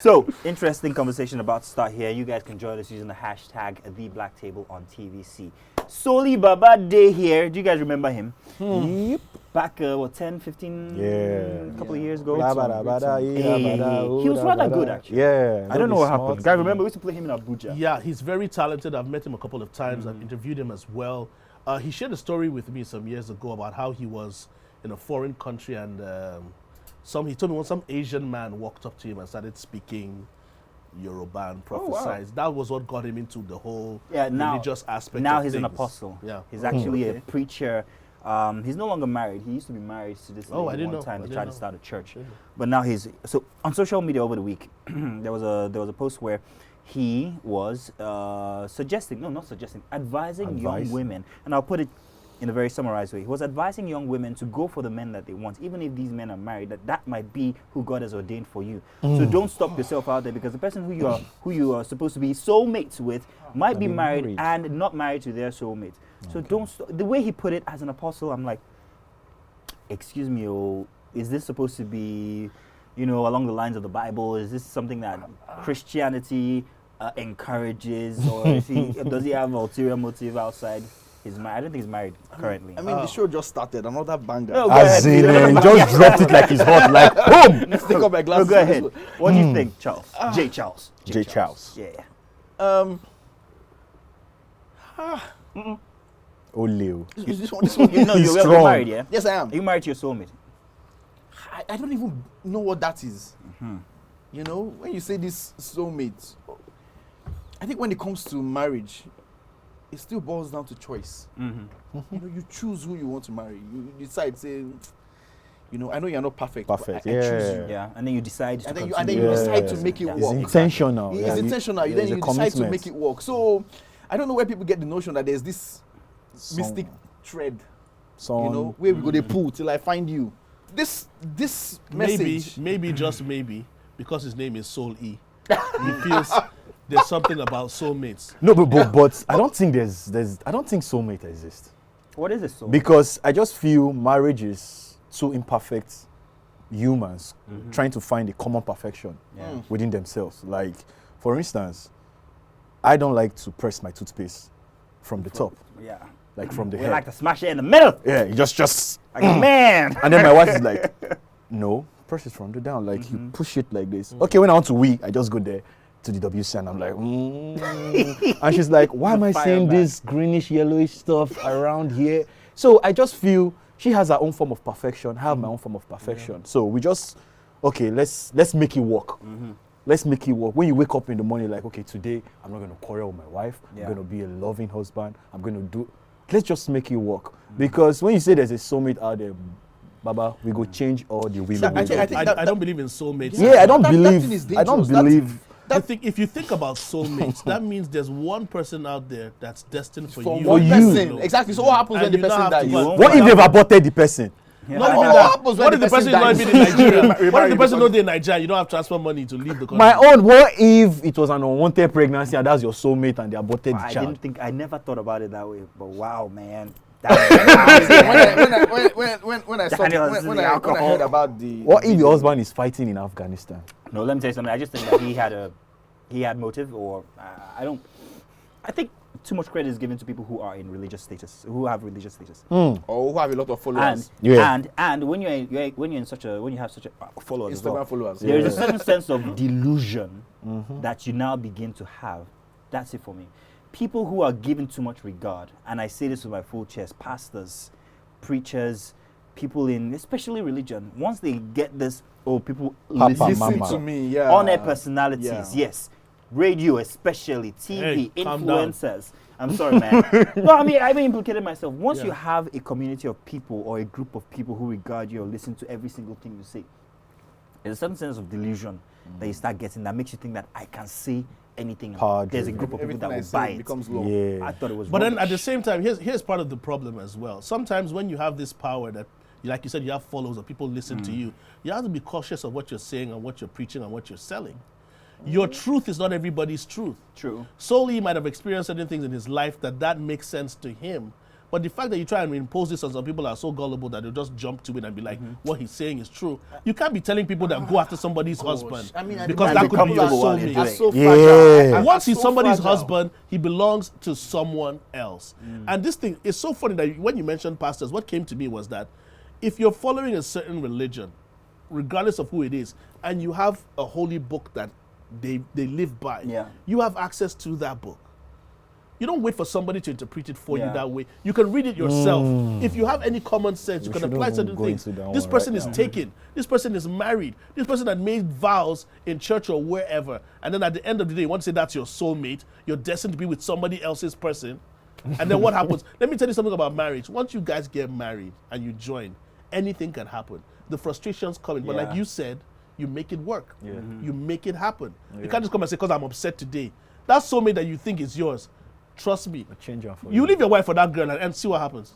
So, interesting conversation about to start here. You guys can join us using the hashtag #TheBlackTable on TVC. Soli Baba Day here. Do you guys remember him? Yep. Back, 10, 15, a couple of years ago. He was rather good, actually. Yeah. I don't know what happened. Guy, remember we used to play him in Abuja. Yeah, he's very talented. I've met him a couple of times. I've interviewed him as well. He shared a story with me some years ago about how he was in a foreign country and he told me when some Asian man walked up to him and started speaking Yoruba and prophesied. That was what got him into the whole religious aspect. Now of he's things. an apostle. Yeah, he's actually a preacher. He's no longer married. He used to be married to this lady one time. They tried to start a church, but now he's on social media over the week. there was a post where he was advising young women, and I'll put it in a very summarized way. He was advising young women to go for the men that they want, even if these men are married, that might be who God has ordained for you. So don't stop yourself out there, because the person who you are supposed to be soulmates with might be married and not married to their soulmate. So don't stop. The way he put it as an apostle, I'm like, excuse me, is this supposed to be, along the lines of the Bible? Is this something that Christianity encourages, or does he have an ulterior motive outside? I don't think he's married currently. I mean, the show just started. Another banger. No, As in, he just dropped it like it's hot, like boom. Let's take up my glasses. Go ahead. What do you think, Charles? J. Charles. J. Charles. Yeah. Oh, Leo. This one. You're married, yeah? Yes, I am. Are you married to your soulmate? I don't even know what that is. When you say this soulmate, I think when it comes to marriage, it still boils down to choice. You choose who you want to marry. You decide, say, I know you're not perfect. But I choose you. Yeah, and then you decide to continue. And then you decide to make it work. It's intentional. It's intentional. Then you decide to make it work. So I don't know where people get the notion that there's this mystic thread, where we go to pull till I find you. This message. Maybe just maybe, because his name is Soul E. He feels there's something about soulmates. No, but I don't think I don't think soulmate exists. What is a soulmate? Because I just feel marriage is two imperfect humans trying to find a common perfection within themselves. Like, for instance, I don't like to press my toothpaste from the top. Yeah. Like from the We head. like to smash it in the middle. Yeah, you just Like, man. And then my wife is like, no, press it from the down. Like, you push it like this. Okay, when I want to wee, I just go there to the WC and I'm like, and she's like, why am I seeing this greenish, yellowish stuff around here? So I just feel she has her own form of perfection, I have my own form of perfection. So we just, let's make it work. Let's make it work. When you wake up in the morning, like, okay, today I'm not going to quarrel with my wife. I'm going to be a loving husband. Let's just make it work. Because when you say there's a soulmate out there, Baba, we go change all the women. I don't believe in soulmates. Yeah, I don't believe. If you think about soulmates, that means there's one person out there that's destined for you. One person. Exactly. So what happens when the person dies? What if they've aborted the person? Yeah. What if the person not even in Nigeria? What if the person not in Nigeria? You don't have transfer money to leave the country. What if it was an unwanted pregnancy and that's your soulmate and they aborted the child? I never thought about it that way, but wow, man. When I heard about the... What if your husband is fighting in Afghanistan? No, let me tell you something. I just think that he had motive, or I think too much credit is given to people who are in religious status, who have religious status, or who have a lot of followers. And when you have such a followers, Instagram followers, there is a certain sense of delusion that you now begin to have. That's it for me. People who are given too much regard, and I say this with my full chest, pastors, preachers, people in especially religion, once they get this, people listen to me, on their personalities, yes. Radio especially, TV, influencers. I'm sorry, man. No, I mean, I've implicated myself. Once you have a community of people or a group of people who regard you or listen to every single thing you say, there's a certain sense of delusion that you start getting that makes you think that I can say anything. There's a group of people that will buy it. Becomes law. Yeah. I thought it was But rubbish. then at the same time, here's part of the problem as well. Sometimes when you have this power that, like you said, you have followers or people listen to you, you have to be cautious of what you're saying and what you're preaching and what you're selling. Your truth is not everybody's truth. True. Solely might have experienced certain things in his life that makes sense to him, But the fact that you try and impose this on some people are so gullible that they'll just jump to it and be like, what he's saying is true. You can't be telling people that go after somebody's husband. I mean, because and that be could be your comfortable while you're soulmate. doing Are so Yeah. fragile. Once Are he's so somebody's fragile. husband, he belongs to someone else. And this thing is so funny that when you mentioned pastors, what came to me was that if you're following a certain religion, regardless of who it is, and you have a holy book that they live by, you have access to that book. You don't wait for somebody to interpret it for you that way. You can read it yourself. If you have any common sense, you can apply certain things. This person is taken. This person is married. This person had made vows in church or wherever. And then at the end of the day, you want to say that's your soulmate. You're destined to be with somebody else's person. And then what happens? Let me tell you something about marriage. Once you guys get married and you join, anything can happen. The frustrations come in. But like you said, you make it work. You make it happen. You can't just come and say, because I'm upset today. That soulmate that you think is yours, trust me, Change her for you leave your wife for that girl and see what happens.